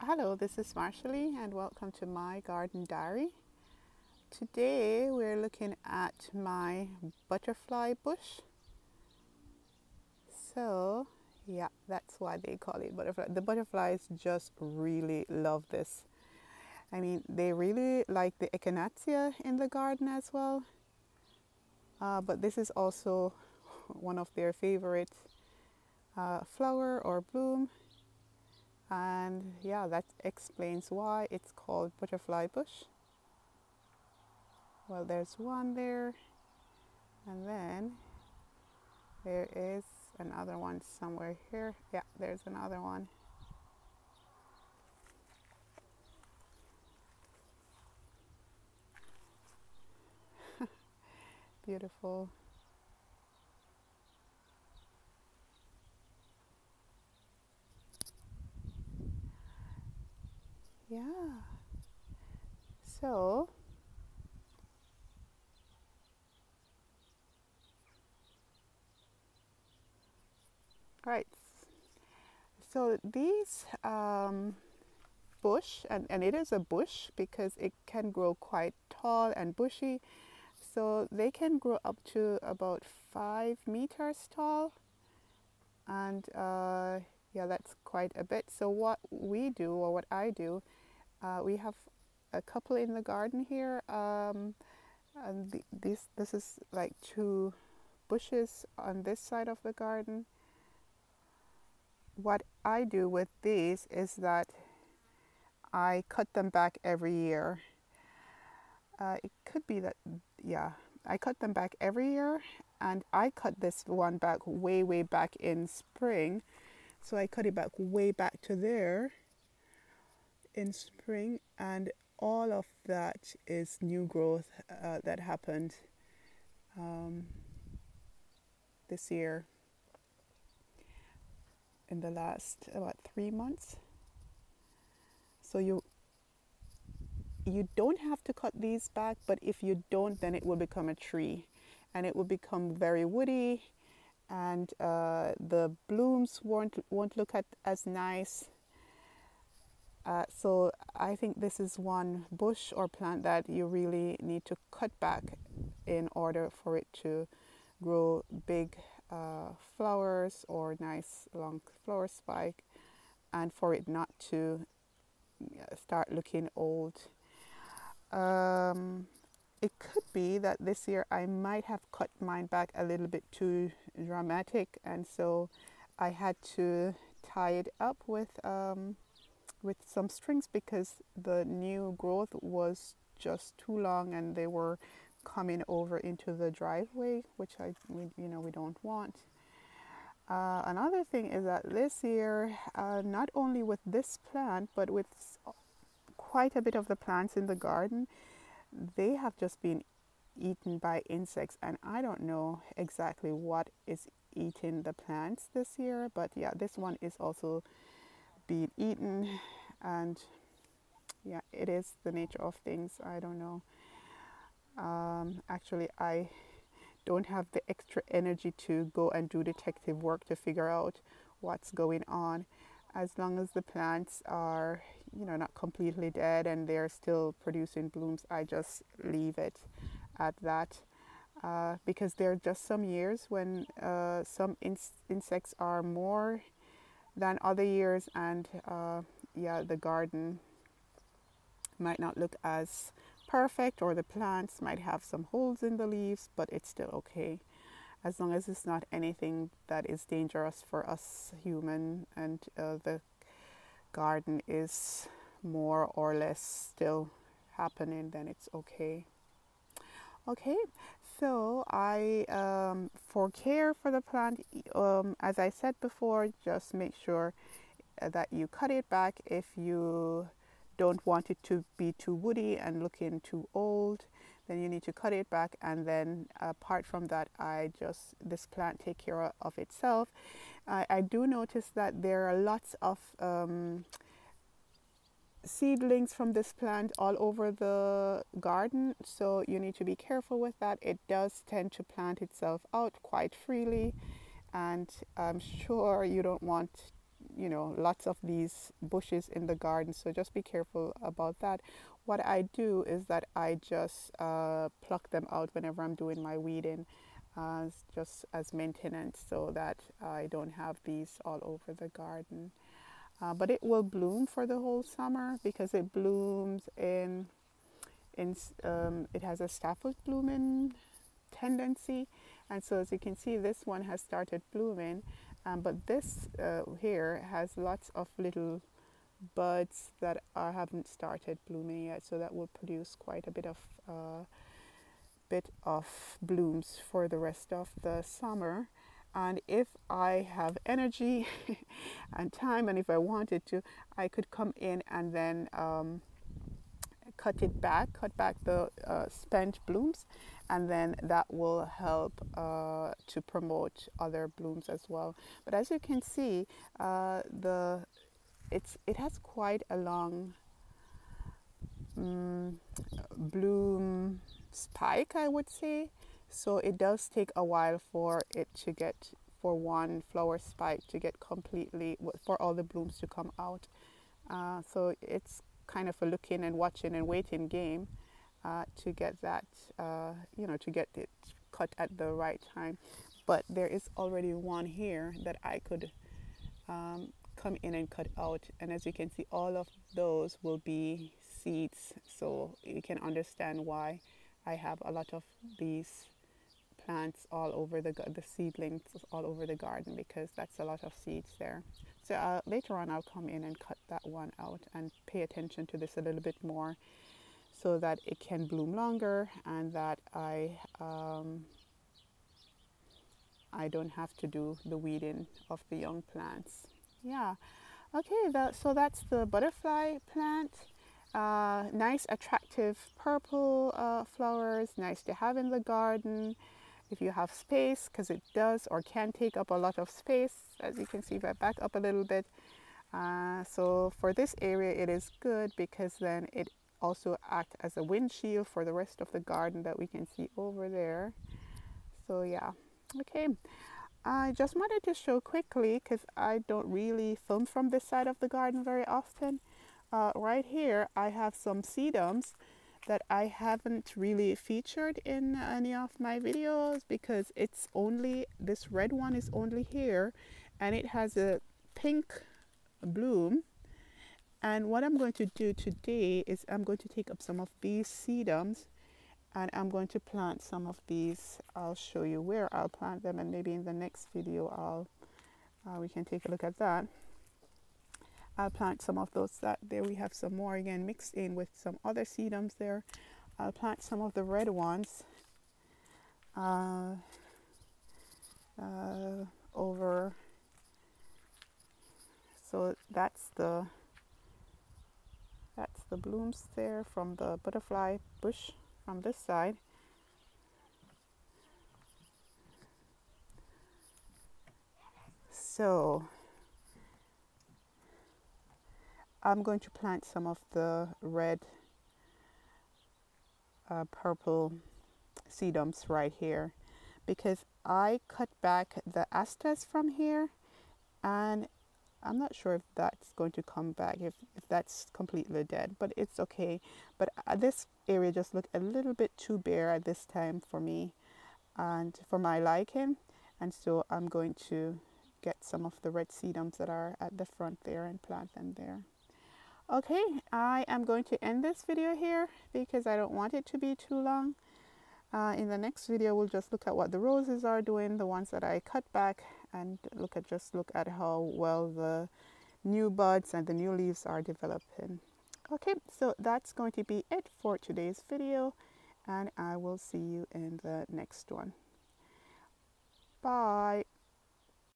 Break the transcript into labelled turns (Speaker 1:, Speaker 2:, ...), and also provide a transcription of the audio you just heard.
Speaker 1: Hello, this is Marshallie and welcome to my garden diary. Today we're looking at my butterfly bush. So, yeah, that's why they call it butterfly. The butterflies just really love this. I mean, they really like the echinacea in the garden as well. But this is also one of their favorite flower or bloom. And yeah, that explains why it's called butterfly bush. Well, there's one there, and then there is another one somewhere here. Yeah, there's another one. Beautiful. Yeah. So, right. So these bush, and it is a bush because it can grow quite tall and bushy. So they can grow up to about 5 meters tall. And yeah, that's quite a bit. So what we do, or what I do, we have a couple in the garden here. And this is like two bushes on this side of the garden. What I do with these is that I cut them back every year. It could be that, yeah, I cut them back every year, and I cut this one back way back in spring. So I cut it back way back to there in spring, and all of that is new growth that happened um, this year in the last about 3 months. So you don't have to cut these back, but if you don't, then it will become a tree, and it will become very woody, and the blooms won't look as nice. So I think this is one bush or plant that you really need to cut back in order for it to grow big flowers or nice long flower spike, and for it not to start looking old. Um, it could be that this year I might have cut mine back a little bit too dramatic, and so I had to tie it up with some strings because the new growth was just too long and they were coming over into the driveway, which we don't want. Another thing is that this year, not only with this plant, but with quite a bit of the plants in the garden, they have just been eaten by insects, and I don't know exactly what is eating the plants this year, but yeah, this one is also being eaten, and yeah, it is the nature of things. I don't know. Actually, I don't have the extra energy to go and do detective work to figure out what's going on. As long as the plants are, not completely dead and they're still producing blooms, I just leave it at that. Because there are just some years when some insects are more than other years, and yeah, the garden might not look as perfect, or the plants might have some holes in the leaves, but it's still okay as long as it's not anything that is dangerous for us human, and the garden is more or less still happening, then it's okay. Okay, so I for care for the plant, as I said before, just make sure that you cut it back if you don't want it to be too woody and looking too old. Then you need to cut it back, and then apart from that, this plant take care of itself. I do notice that there are lots of seedlings from this plant all over the garden, so you need to be careful with that. It does tend to plant itself out quite freely, and I'm sure you don't want you know, lots of these bushes in the garden, so just be careful about that. What I do is that I just pluck them out whenever I'm doing my weeding, just as maintenance, so that I don't have these all over the garden. But it will bloom for the whole summer because it blooms it has a stafford blooming tendency, and so as you can see, this one has started blooming, but this here has lots of little buds that haven't started blooming yet, so that will produce quite a bit of blooms for the rest of the summer. And if I have energy and time, and if I wanted to, I could come in and then cut back the spent blooms, and then that will help to promote other blooms as well. But as you can see, it has quite a long bloom spike, I would say. So it does take a while for one flower spike to get completely, for all the blooms to come out. So it's kind of a looking and watching and waiting game to get that, to get it cut at the right time. But there is already one here that I could come in and cut out, and as you can see, all of those will be seeds, so you can understand why I have a lot of these plants all over the seedlings all over the garden, because that's a lot of seeds there. So later on I'll come in and cut that one out and pay attention to this a little bit more, so that it can bloom longer and that I don't have to do the weeding of the young plants. Yeah, okay, so that's the butterfly plant. Nice attractive purple flowers, nice to have in the garden if you have space, because it does or can take up a lot of space, as you can see if I back up a little bit. So for this area it is good, because then it also acts as a windshield for the rest of the garden that we can see over there. So yeah, okay. I just wanted to show quickly, because I don't really film from this side of the garden very often. Right here I have some sedums that I haven't really featured in any of my videos, because it's only, this red one is only here, and it has a pink bloom. And what I'm going to do today is I'm going to take up some of these sedums, and I'm going to plant some of these. I'll show you where I'll plant them, and maybe in the next video we can take a look at that. I'll plant some of those. That there we have some more again mixed in with some other sedums there. I'll plant some of the red ones over. So that's the blooms there from the butterfly bush from this side. So I'm going to plant some of the red purple sedums right here, because I cut back the astas from here, and I'm not sure if that's going to come back, if that's completely dead, but it's okay. But this area just looked a little bit too bare at this time for me and for my liking, and so I'm going to get some of the red sedums that are at the front there and plant them there. Okay, I am going to end this video here because I don't want it to be too long. In the next video, we'll just look at what the roses are doing, the ones that I cut back, and look at how well the new buds and the new leaves are developing. Okay, so that's going to be it for today's video, and I will see you in the next one. Bye.